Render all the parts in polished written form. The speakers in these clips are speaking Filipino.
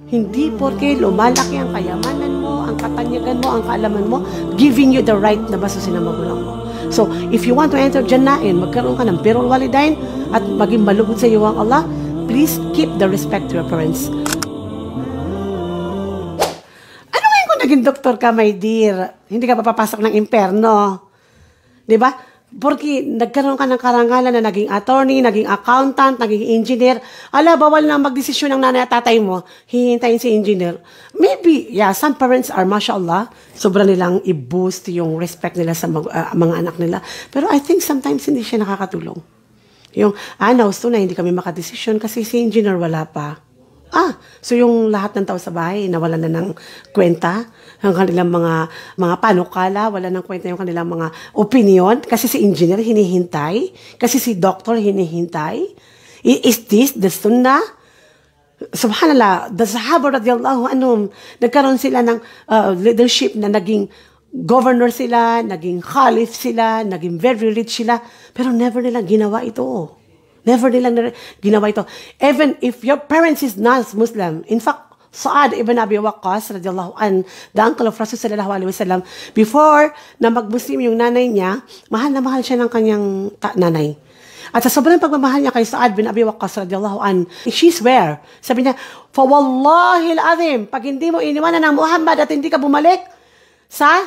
Hindi porke lumalaki ang kayamanan mo, ang katanyagan mo, ang kaalaman mo, giving you the right na basusin ang magulang mo. So, if you want to enter Jannain, magkaroon ka ng birrul walidain at maging malugod sa iyo ang Allah, please keep the respect to your parents. Ano ngayon kung naging doktor ka, my dear? Hindi ka papapasok ng imperno. Diba? Porque nagkaroon ka ng karangalan na naging attorney, naging accountant, naging engineer. Ala, bawal na magdesisyon ng nanay at tatay mo. Hihintayin si engineer. Maybe, yeah, some parents are, mashallah, sobra nilang i-boost yung respect nila sa mga anak nila. Pero I think sometimes hindi siya nakakatulong. Yung, gusto na hindi kami makadesisyon kasi si engineer wala pa. So yung lahat ng tao sa bahay, nawala na ng kwenta, ang kanilang mga panukala, wala ng kwenta yung kanilang mga opinion, kasi si engineer hinihintay, kasi si doctor hinihintay. Is this the sunnah? Subhanallah, the Sahaba radiyallahu anhum, nagkaroon sila ng leadership na naging governor sila, naging khalif sila, naging very rich sila, pero never nilang ginawa ito. Never nilang ginawa ito. Even if your parents is not Muslim. In fact, Sa'ad ibn Abi Waqqas, radiyallahu an, the uncle of Rasul sallallahu alaihi wasallam, before na mag-Muslim yung nanay niya, mahal na mahal siya ng kanyang nanay. At sa sobrang pagmamahal niya kay Sa'ad bin Abi Waqqas, radiyallahu an, she swear, sabi niya, fa wallahi al-azim, pag hindi mo iniwanan ng Muhammad at hindi ka bumalik sa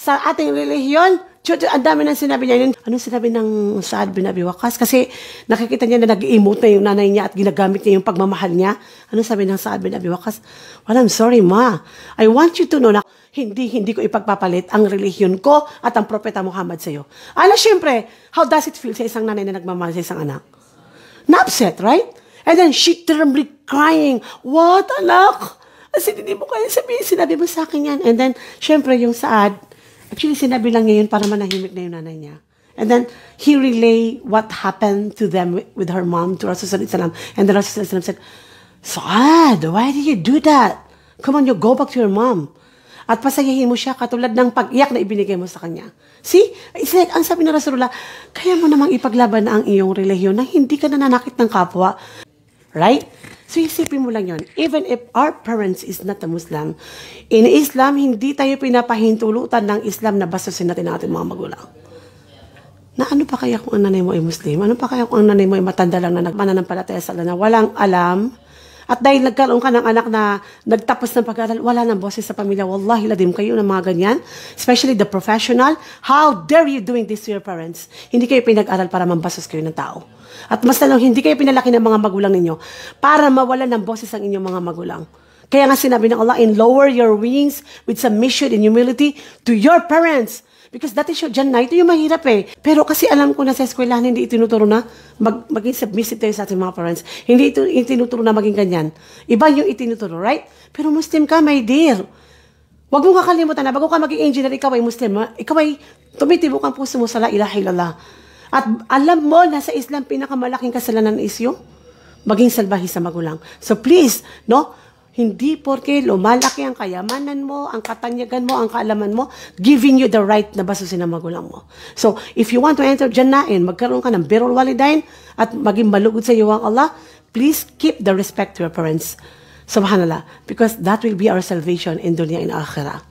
ating relihiyon, ang dami nang sinabi niya yun. Anong sinabi ng Sa'ad bin Abi Waqqas? Kasi nakikita niya na nag-emote na yung nanay niya at ginagamit niya yung pagmamahal niya. Anong sabi ng Sa'ad bin Abi Waqqas? Well, I'm sorry, ma. I want you to know na hindi ko ipagpapalit ang relihiyon ko at ang propeta Muhammad sa iyo. Siyempre, how does it feel sa isang nanay na nagmamahal sa isang anak? Na-upset, right? And then she terribly crying, what, anak? Kasi hindi mo kaya sabihin, sinabi mo sa akin yan. And then, siyempre, yung Sa'ad, actually, sinabi lang niya yun para manahimik na yung nanay niya. And then, he relay what happened to them with her mom, to Rasulullah SAW. And then Rasulullah SAW said, Sa'ad, why did you do that? Come on, you go back to your mom. At pasayahin mo siya katulad ng pag-iyak na ibinigay mo sa kanya. See? It's like, ang sabi ng Rasulullah, kaya mo namang ipaglaban ang iyong relihiyon na hindi ka nananakit ng kapwa. Right? So, isipin mo lang yun. Even if our parents is not a Muslim, in Islam, hindi tayo pinapahintulutan ng Islam na bastusin natin ang ating mga magulang. Na ano pa kaya kung ang nanay mo ay Muslim? Ano pa kaya kung ang nanay mo ay matanda lang na nagmananampalataya sa Allah na walang alam? At dahil nagkaroon ka ng anak na nagtapos ng pag-aaral, wala nang boses sa pamilya. Wallahi, ladim kayo ng mga ganyan. Especially the professional. How dare you doing this to your parents? Hindi kayo pinag-aral para mambastos kayo ng tao. At mas lalong, hindi kayo pinalaki ng mga magulang ninyo para mawalan ng boses ang inyong mga magulang. Kaya nga sinabi ng Allah, and lower your wings with submission and humility to your parents. Because that is your Jannah. Ito yung mahirap eh. Pero kasi alam ko na sa eskwelahan, hindi itinuturo na maging submissive tayo sa ating mga parents. Hindi itinuturo na maging ganyan. Iba yung itinuturo, right? Pero Muslim ka, my dear. Huwag mong kakalimutan na bago ka maging engineer, ikaw ay Muslim. Ikaw ay tumitibok ang puso mo sa la ilaha illallah. At alam mo na sa Islam, pinakamalaking kasalanan is yung maging salbahi sa magulang. So please, no? Hindi porke lumalaki ang kayamanan mo, ang katanyagan mo, ang kaalaman mo, giving you the right na basusin ang magulang mo. So, if you want to enter Jannain, magkaroon ka ng birrul walidain at maging malugod sa iyo ang Allah, please keep the respect to your parents. Subhanallah. Because that will be our salvation in dunya and akhirah.